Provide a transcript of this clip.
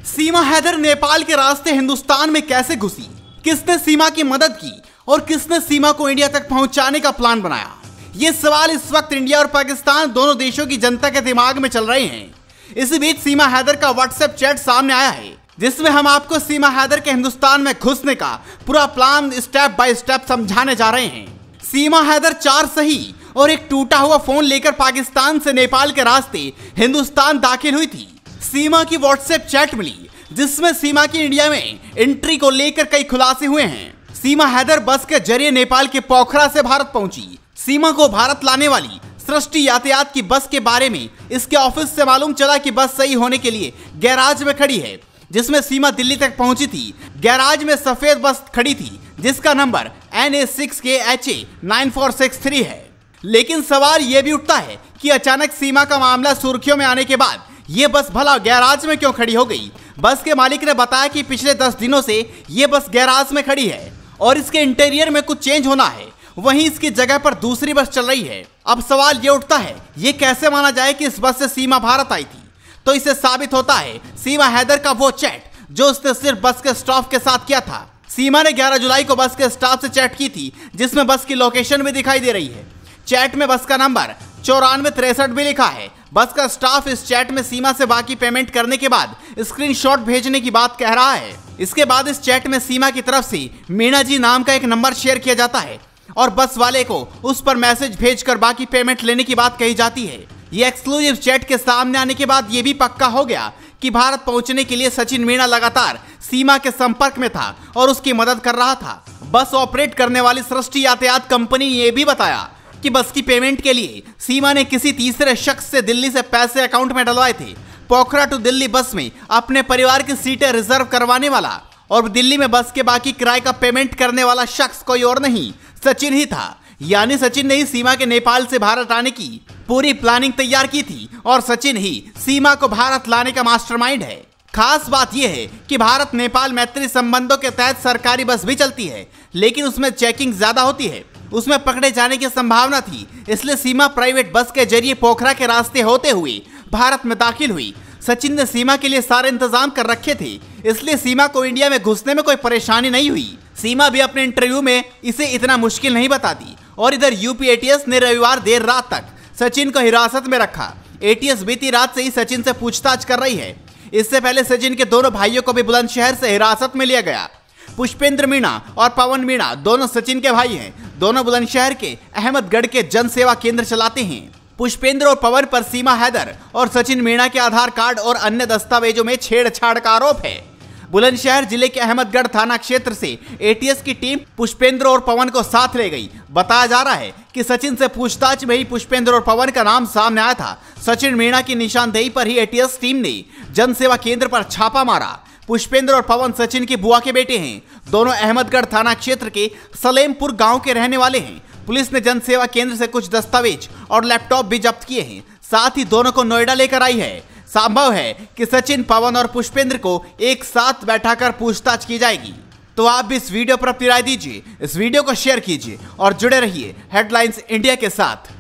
सीमा हैदर नेपाल के रास्ते हिंदुस्तान में कैसे घुसी, किसने सीमा की मदद की और किसने सीमा को इंडिया तक पहुंचाने का प्लान बनाया? ये सवाल इस वक्त इंडिया और पाकिस्तान दोनों देशों की जनता के दिमाग में चल रहे हैं। इसी बीच सीमा हैदर का व्हाट्सएप चैट सामने आया है, जिसमें हम आपको सीमा हैदर के हिंदुस्तान में घुसने का पूरा प्लान स्टेप बाय स्टेप समझाने जा रहे हैं। सीमा हैदर 4 सही और एक टूटा हुआ फोन लेकर पाकिस्तान से नेपाल के रास्ते हिंदुस्तान दाखिल हुई थी। सीमा की व्हाट्सएप चैट मिली, जिसमें सीमा की इंडिया में एंट्री को लेकर कई खुलासे हुए हैं। सीमा हैदर बस के जरिए नेपाल के पोखरा से भारत पहुंची। सीमा को भारत लाने वाली सृष्टि यातायात की बस के बारे में इसके ऑफिस से मालूम चला कि बस सही होने के लिए गैराज में खड़ी है, जिसमें सीमा दिल्ली तक पहुंची थी। गैराज में सफेद बस खड़ी थी, जिसका नंबर NA6KHA9463 है। लेकिन सवाल यह भी उठता है कि अचानक सीमा का मामला सुर्खियों में आने के बाद ये बस भला गैराज में क्यों खड़ी हो गई? बस के मालिक ने बताया कि पिछले 10 दिनों से ये बस गैराज में खड़ी है और इसके इंटीरियर में कुछ चेंज होना है, वहीं इसकी जगह पर दूसरी बस चल रही है। अब सवाल ये उठता है, ये कैसे माना जाए कि इस बस से सीमा भारत आई थी? तो इससे साबित होता है सीमा हैदर का वो चैट जो उसने सिर्फ बस के स्टाफ के साथ किया था। सीमा ने 11 जुलाई को बस के स्टाफ से चैट की थी, जिसमें बस की लोकेशन भी दिखाई दे रही है। चैट में बस का नंबर 9463 भी लिखा है। बस का स्टाफ इस चैट में सीमा से बाकी पेमेंट करने के बाद स्क्रीनशॉट भेजने की बात कह रहा है। इसके बाद इस चैट में सीमा की तरफ से मीना जी नाम का एक नंबर शेयर किया जाता है और बस वाले को उस पर मैसेज भेजकर बाकी पेमेंट लेने की बात कही जाती है। ये एक्सक्लूसिव चैट के सामने आने के बाद ये भी पक्का हो गया कि भारत पहुंचने के लिए सचिन मीणा लगातार सीमा के संपर्क में था और उसकी मदद कर रहा था। बस ऑपरेट करने वाली सृष्टि यातायात कंपनी ने यह भी बताया कि बस की पेमेंट के लिए सीमा ने किसी तीसरे शख्स से दिल्ली से पैसे अकाउंट में डलवाए थे। पोखरा टू दिल्ली बस में अपने परिवार की सीटें रिजर्व करवाने वाला और दिल्ली में बस के बाकी किराए का पेमेंट करने वाला शख्स कोई और नहीं, सचिन ही था। यानी सचिन ने ही सीमा के नेपाल से भारत आने की पूरी प्लानिंग तैयार की थी और सचिन ही सीमा को भारत लाने का मास्टरमाइंड है। खास बात यह है कि भारत नेपाल मैत्री संबंधों के तहत सरकारी बस भी चलती है, लेकिन उसमें चेकिंग ज्यादा होती है, उसमें पकड़े जाने की संभावना थी। इसलिए सीमा प्राइवेट बस के जरिए पोखरा के रास्ते होते हुए भारत में दाखिल हुई। सचिन ने सीमा के लिए सारे इंतजाम कर रखे थे, इसलिए सीमा को इंडिया में घुसने में कोई परेशानी नहीं हुई। सीमा भी अपने इंटरव्यू में इसे इतना मुश्किल नहीं बताती। और इधर यूपी एटीएस ने रविवार देर रात तक सचिन को हिरासत में रखा। एटीएस बीती रात से ही सचिन से पूछताछ कर रही है। इससे पहले सचिन के दोनों भाइयों को भी बुलंदशहर से हिरासत में लिया गया। पुष्पेंद्र मीणा और पवन मीणा दोनों सचिन के भाई हैं। दोनों बुलंदशहर के अहमदगढ़ के जन सेवा केंद्र चलाते हैं। पुष्पेंद्र और पवन पर सीमा हैदर और सचिन मीणा के आधार कार्ड और अन्य दस्तावेजों में छेड़छाड़ का आरोप है। बुलंदशहर जिले के अहमदगढ़ थाना क्षेत्र से एटीएस की टीम पुष्पेंद्र और पवन को साथ ले गई। बताया जा रहा है कि सचिन से पूछताछ में ही पुष्पेंद्र और पवन का नाम सामने आया था। सचिन मीणा की निशानदेही पर ही एटीएस टीम ने जन सेवा केंद्र पर छापा मारा। पुष्पेंद्र और पवन सचिन की बुआ के बेटे हैं। दोनों अहमदगढ़ थाना क्षेत्र के सलेमपुर गांव के रहने वाले हैं। पुलिस ने जन सेवा केंद्र से कुछ दस्तावेज और लैपटॉप भी जब्त किए हैं। साथ ही दोनों को नोएडा लेकर आई है। संभव है कि सचिन, पवन और पुष्पेंद्र को एक साथ बैठाकर पूछताछ की जाएगी। तो आप भी इस वीडियो पर अपनी राय दीजिए, इस वीडियो को शेयर कीजिए और जुड़े रहिए हेडलाइंस इंडिया के साथ।